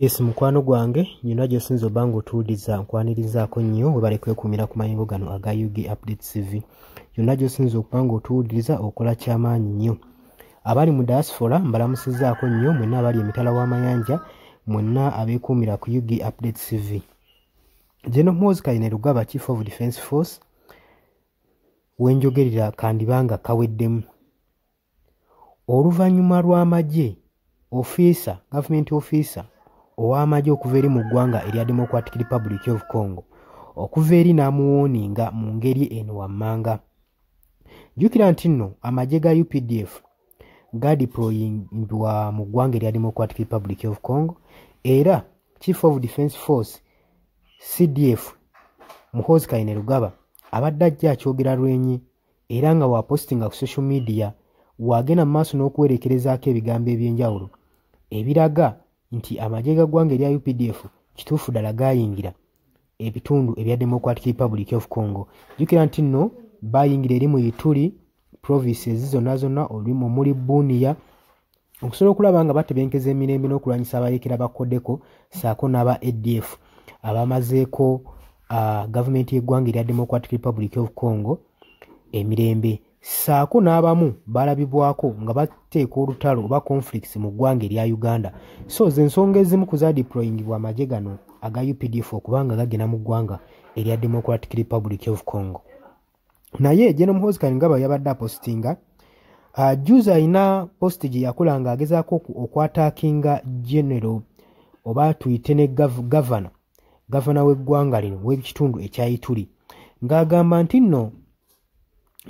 Yes, mukwano gwange nyina gyosinza obanga otuuliza nkwanirizaako nnyo webale kwekumira ku mayingo gano aga UG Update TV. Yonna gyosinza okubanga otuwuliriza okola kyamaanyi nnyo. Abali mu diaspora mbalamusizaako nnyo, mwenna abali emitala w'amayanja, mwenna abeekuumira ku UG Update TV. General Muhoozi Kainerugaba, Chief of Defence Force, wenjogerera kandibanga kaweddemu. Oluvannyuma lw'amagye government officer ow'amagye okuva eri mu ggwanga erya Democratic Republic of Congo okuva eri n'amuwooninga mu ngeri eno wammanga. Jjukira nti nno amagye ga UPDF gadeployingibwa mu ggwanga erya Democratic Republic of Congo era Chief of Defence Force CDF Muhoozi Kainerugaba abadde ajja akyogera lwenyi era nga wapostinga ku social media wagenda mu maaso n'okwerekerezaako ebigambo eby'enjawulo ebiraga nti amagye ga ggwanga erya UPDF kituufu ddala gaayingira ebitundu ebya Democratic Republic of Congo. Jjukira nti nno baayingira eri mu Ituri provinces zonna olumu omuli Bunia okusobola okulaba nga batebenkeza emirembe n'okulwanyisa abayeekera ba Codeco ssaako n'aba ADF abamazeeko gavumenti y'eggwanga erya Democratic Republic of Congo emirembe ssaako n'abamu balabibwako nga bateeka olutalo oba conflicts mu ggwanga erya Uganda. So ze ensonga ezimu ku zadeployingibwa amagye gano aga UPDF okubanga gagenda mu ggwanga erya Democratic Republic of Congo. Naye General Muhoozi Kainerugaba yabadde apostinga juzi alina posti gye yakola nga agezaako okwataakinga general oba tuyite ne gavana w'eggwanga lino w'ekitundu ekya Ituri ng'agamba nti nno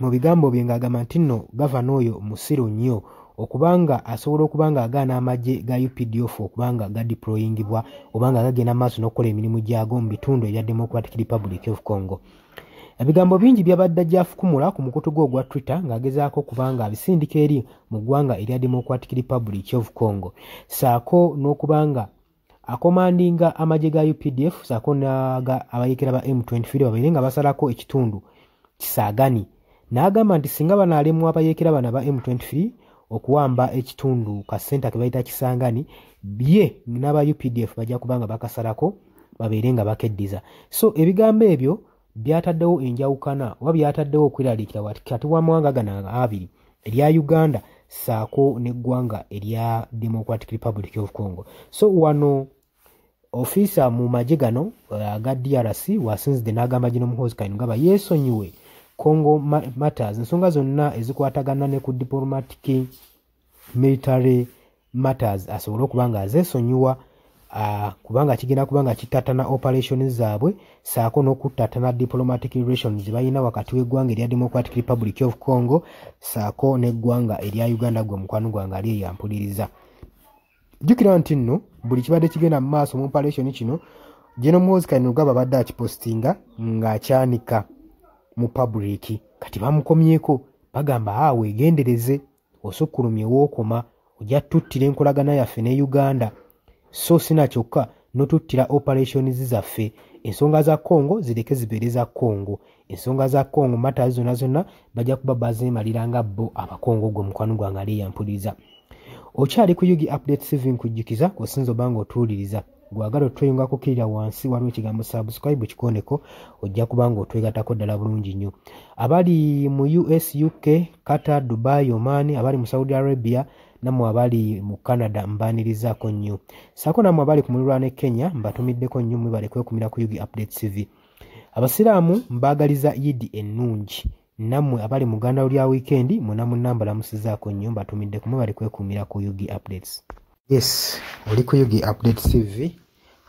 mu bigambo bye ng'agamba nti nno gavana oyo musiru nnyo okubanga asobola okubanga agaana amagye ga UPDF okubanga gadeployingibwa obanga gagenda maaso n'okukola emirimu gyago mu bitundu ebya Democratic Republic of Congo. Ebigambo bingi byabadde ajja afukumula ku mukutu gwe ogwa Twitter ng'agezaako okubanga abisindika eri mu ggwanga erya Democratic Republic of Congo ssaako n'okubanga akomandinga amagye ga UPDF ssaako abayeekera ba M23 babeere nga basalako ekitundu kisaagani. N'agamba nti singa banaalemwa abayeekera bano ba M23 okuwamba ekitundu ka ssenta ke bayita Kisangani bye n'aba UPDF bajja kubanga bakasalako babeere nga bakeddiza. So ebigambo ebyo byataddewo enjawukana oba byataddewo okweraliikira wakati w'amawanga gano abiri erya Uganda ssaako n'eggwanga erya Democratic Republic of Congo. So wano officer mu magye gano aga DRC wasinzidde n'agamba General Muhoozi Kainerugaba yeesonyiwe Congo matters ensonga zonna ezikwatagana ne ku diplomatic military matters asobole okubanga azeesonyiwa kubanga kigenda kubanga kitatana operations zaabwe ssaako n'okutatana diplomatic relations balina wakati w'eggwanga erya Democratic Republic of Congo ssaako n'eggwanga erya Uganda gwe mukwano gwange ali eyampuliriza. Jjukira nti nno buli kibadde kigenda mu maaso mu operation kino General Muhoozi Kainerugaba abadde akipostinga ng'akyanika mu public kati bamukomyeko bagamba weegendereze osukkulumye wookoma ojja tuttira enkolagana yaffe ne Uganda so sina kyokka notuttira operations zaffe ensonga za Congo zireke zibeere za Congo ensonga za Congo mata zonna bajja kuba bazeemaliranga bo abakongo gwe mukwano gwange ali yampuliriza. Okyali ku UG Update TV nkujjukiza kusinza obanga otuwuliriza gwagala otweyungako kirira wansi waliwo ekigambo subscribe kikoneko ojja kubanga otwegatako ddala bulungi nnyo. Abali mu US, UK, Qatar, Dubai, Oman, abali mu Saudi Arabia nammwe abali mu Canada mbaanirizaako nnyo ssaako nammwe abali ku muliraano Kenya mbatumiddeko nnyo mwebale kwekumira ku UG Update TV. Abasiraamu mbaagaliza Eid ennungi nammwe abali mu ganda lya weekend munna mbalamusizaako nnyo mbatumiddeko mwebale kwekumira ku UG Updates. Yes, oli ku UG Update TV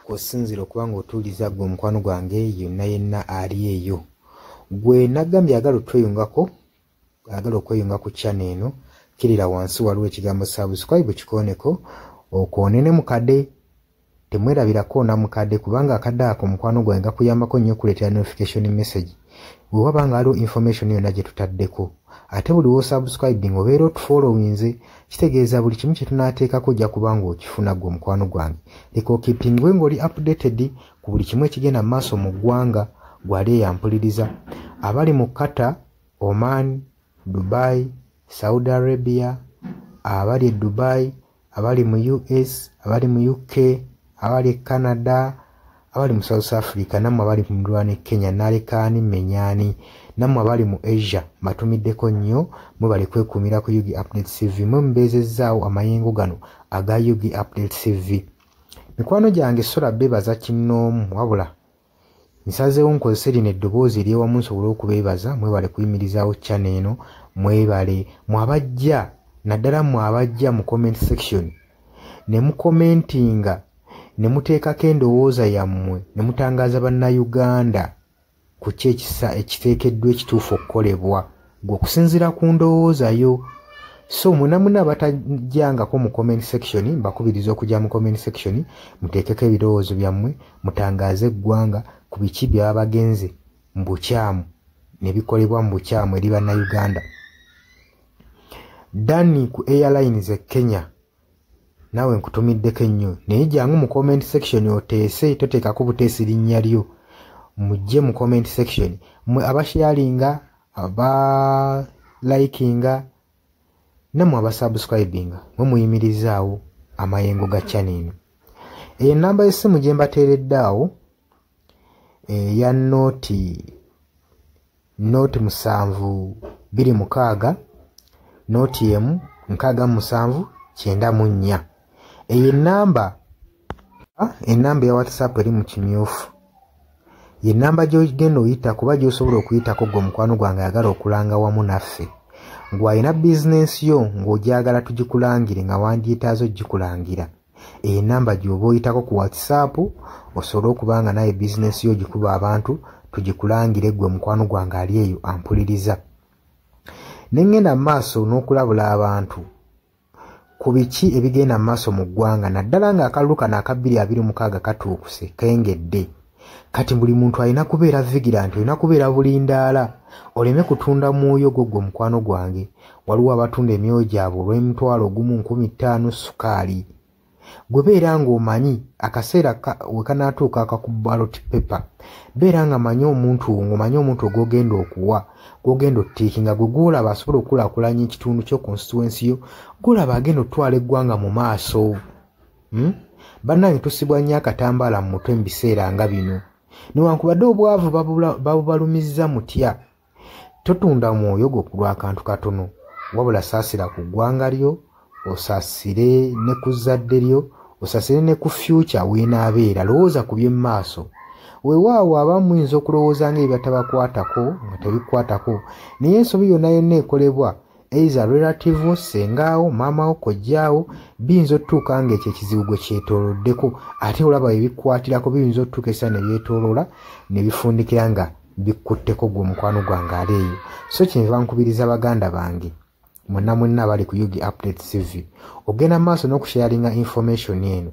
kusinzira okubanga otuuliza gwe omukwano gwange yenna ali eyo gwe nagambye agala otweyungako agala okweyunga ku channel eno kirira wansi waliwo ekigambo subscribe kikoneko okoonene mukadde temwerabirako na mukadde kubanga akadde ako mukwano gwange gakuyambako nnyo okuleetera notification message bwe wabanga waliwo information yonna gye tutaddeko ate buli wosubscribing obeera otufollowinze kitegeeza buli kimu kye tunaateekako ojja kubanga okifuna gwe omukwano gwange leka okipingwe ng'oli updated ku buli kimu ekigenda mu maaso mu ggwanga gwali eyampuliriza. Abali mu Qatar, Oman, Dubai, Saudi Arabia, abali e Dubai, abali mu US, abali mu UK, abali Canada, abali mu South Africa, nammwe abali mu Ndwana Kenya, Nalekani Menyani, nammwe abali mu Asia, matumiddeko nnyo mwebale kwekumira ku Yugi Update TV. Mwe mbeezezzaawo amayengo gano aga Yugi Update TV. Mikwano gyange sola beebaza kinnoomu, wabula nsazeewo nkozese lino eddoboozi ery'ewamu nsobole okubeebaza. Mwebale kuyimirizaawo channel eno, mwebale mwabajja, naddala mwabajja mu comment section ne mukomentinga ne muteekako endowooza yammwe ne mutangaaza bannayuganda ku ki ekiteekeddwa ekituufu okukolebwa gwe okusinziira ku ndowooza yo. So munamuna abatajjangako mu comment section, mbakubiriza okujja mu comment section muteekeko ebirowoozo byammwe, mutangaaze eggwanga ku biki byaba bagenze mu bukyamu ne bikolebwa mu bukyamu eri bannayuganda. Dani ku Airlines e Kenya, nawe nkutumiddeko ennyo, naye jjangu mu comment section oteese, toteekako buteesi linnya lyo. Mujje mu comment section, mwe abasharinga, abalikinga, nammwe abasubscribinga, mwe muyimirizaawo amayengo ga channel eno. Eyo nnamba y'essimu gye mbateeredde awo eya nooti 726 nooti emu 67994. Eyo ennamba ya WhatsApp eri mu kimyufu. Ye nnamba gy'ogenda oyita kuba gy'osobola okuyitako gwe mukwano gwange ayagala okulanga wamu naffe. Ng'alina bizinensi yo ng'ogyagala tugikulangire nga wandyetaazo gikulangira. Eyo ennamba gy'oba oyitako ku WhatsApp osobole okuba nga naye bizinensi yo gikuba abantu tugikulangire gwe mukwano gwange ali eyo ampuliriza. Nengenda maaso n'okulabula abantu ku biki ebigenda maaso mu ggwanga, naddala nga akalulu kano aka 2026 katuukuse kengedde. Kati buli muntu alina kubeera vigilant, olina kubeera bulindaala, oleme kutunda mwoyo gwo mukwano gwange. Waliwo abatunda emyoyo gyabwe olw'M1,1500 sukaali. Gwe beera ng'omanyi akaseera we kanaatuuka akakuba ballot paper, beera nga manyi omuntu ng'omanyi omuntu ogw'ogenda okuwa, gw'ogenda ottiikinga, gwe gw'olaba asobola okukulaakulanya ekitundu kyo constituency yo, gw'olaba agenda otwala eggwanga mu maaso. Bannange tusibwa nnyo akatambaala mu mutwe mu biseera nga bino. Newankubadde obwavu babubalumizza mutya, totunda mwoyo gwo ku lw'akantu katono, wabula saasira ku ggwanga lyo, osaasire ne ku zadde lyo, osaasire ne ku future weenaabeera. Lowooza ku by'emu maaso. Weewaawo abamu muyinza okulowooza ng'ebyatabakwatako nga tebikwatako, naye ensobi yonna yonna ekolebwa eiza relative, sengaawo, maamawo, kojjaawo, biyinza otutuuka ng'ekyo ekizibu gwe kyetooloddeko, ate olaba ebikwatirako biyinza otutuuka essa ne byetooloola ne bifundikira nga bikkutteko gwe mukwano gwange ali eyo. So kyenva nkubiriza baganda bange mwenna abali ku Yugi Update TV, ogenda maaso n'okusharinga information eno.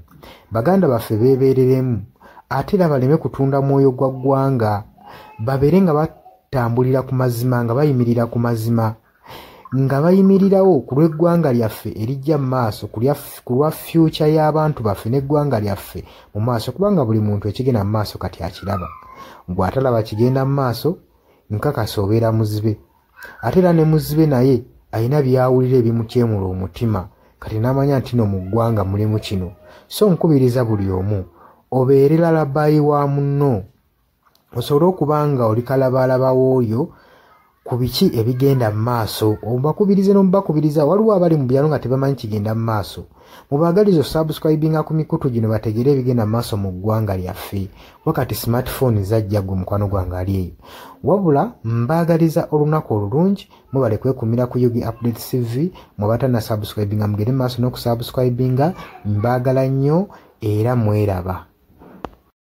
Baganda baffe beebeereremu, ate era baleme kutunda mwoyo gwa ggwanga, babeere nga batambulira ku mazima, nga bayimirira ku mazima, nga bayimirirawo ku lw'eggwanga lyaffe erijja mu maaso, ku lwa future y'abantu baffe n'eggwanga lyaffe mu maaso, kubanga buli muntu ekigenda mu maaso kati akiraba. Bw'atalaba kigenda mu maaso, nkakasa obeera muzibe. Ate era ne muzibe naye alina byawulira ebimukyemula omutima, kati n'amanya nti no mu ggwanga mulimu kino. So nkubiriza buli omu obeere lalabayi wa munno, osobole okuba nga oli kalabaalaba w'oyo ku biki ebigenda mu maaso. Obakubirize n'omubakubiriza. Waliwo abali mu byalo nga tebamanyi kigenda mu maaso, mubaagaliza subscribinga ku mikutu gino bategeere ebigenda mu maaso mu ggwanga lyaffe. Wakati smartphone zajja gwe mukwano gwange ali eyo. Wabula mbaagaliza olunaku olulungi, mubale kwekumira ku Yugi Update TV. Mwabatana subscribinga mugere maaso n'okusubscribinga. Mbaagala nnyo era mweraba.